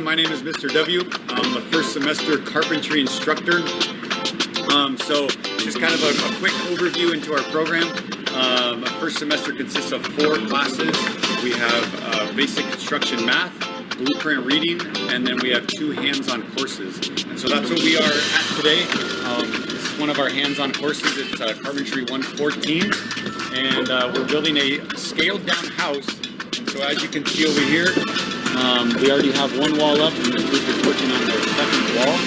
My name is Mr. W. I'm a first semester carpentry instructor. So just kind of a quick overview into our program. A first semester consists of 4 classes. We have basic construction math, blueprint reading, and then we have 2 hands-on courses. And so that's what we are at today. This is one of our hands-on courses. It's Carpentry 114, and we're building a scaled-down house. And so as you can see over here, we already have 1 wall up, and this group is working on their 2nd wall.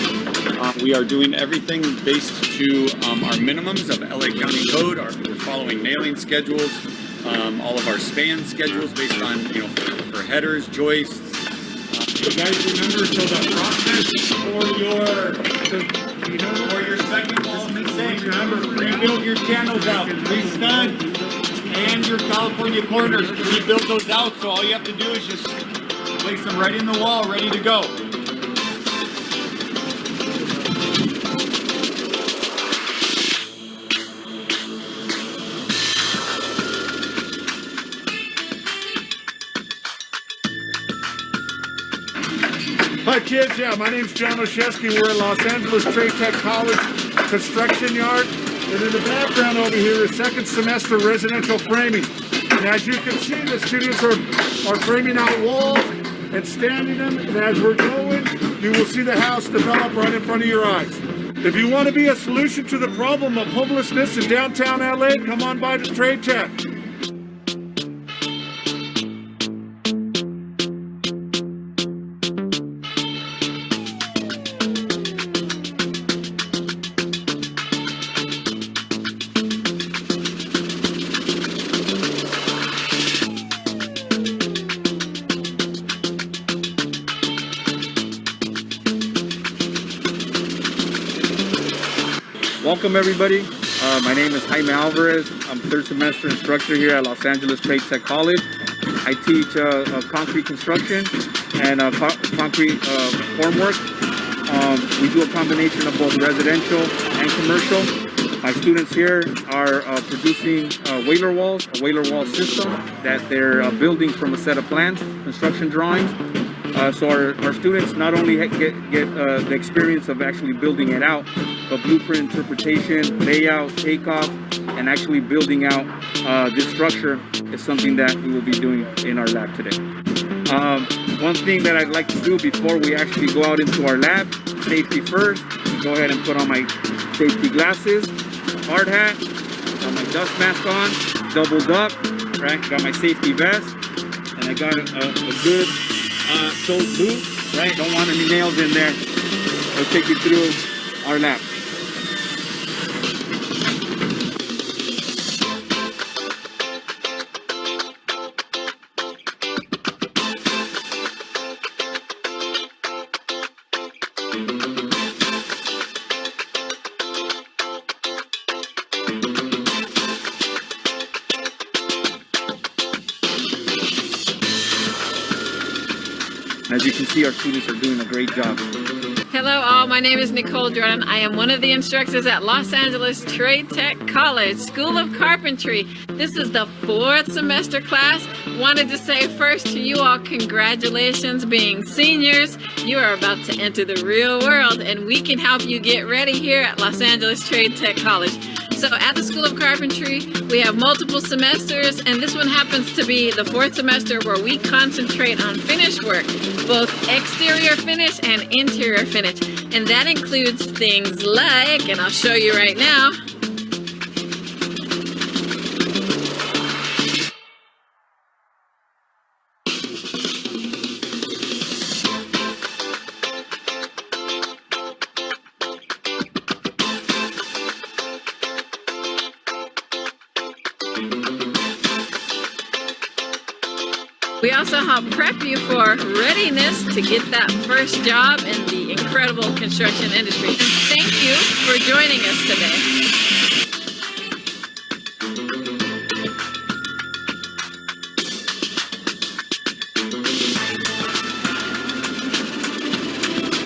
We are doing everything based to our minimums of LA County Code. We're following nailing schedules, all of our span schedules based on, for headers, joists. You guys remember, so the process for your second wall is the same. Remember, rebuild your channels out, 3 studs, and your California corners. Rebuild those out, so all you have to do is just place them right in the wall, ready to go. Hi kids, my name's John Oshesky. We're at Los Angeles Trade Tech College construction yard. And in the background over here is 2nd semester residential framing. And as you can see, the students are framing out walls and standing them. And as we're going, you will see the house develop right in front of your eyes. If you want to be a solution to the problem of homelessness in downtown LA, come on by to Trade Tech. Welcome everybody. My name is Jaime Alvarez. I'm 3rd semester instructor here at Los Angeles Trade Tech College. I teach concrete construction and concrete formwork. We do a combination of both residential and commercial. My students here are producing whaler walls, a whaler wall system that they're building from a set of plans, construction drawings. So our students not only get the experience of actually building it out, but blueprint interpretation, layout, takeoff, and actually building out this structure is something that we will be doing in our lab today. One thing that I'd like to do before we actually go out into our lab, safety first, go ahead and put on my safety glasses, hard hat, got my dust mask on, doubled up, right? Got my safety vest, and I got a good soled boot, right? Don't want any nails in there. I'll take you through our lab. As you can see, our students are doing a great job. Hello all, my name is Nicole Jordan. I am one of the instructors at Los Angeles Trade Tech College School of Carpentry. This is the 4th semester class. Wanted to say first to you all, congratulations being seniors. You are about to enter the real world, and we can help you get ready here at Los Angeles Trade Tech College. So at the School of Carpentry, we have multiple semesters, and this one happens to be the 4th semester where we concentrate on finish work, both exterior finish and interior finish. And that includes things like, and I'll show you right now, we also help prep you for readiness to get that first job in the incredible construction industry. And thank you for joining us today.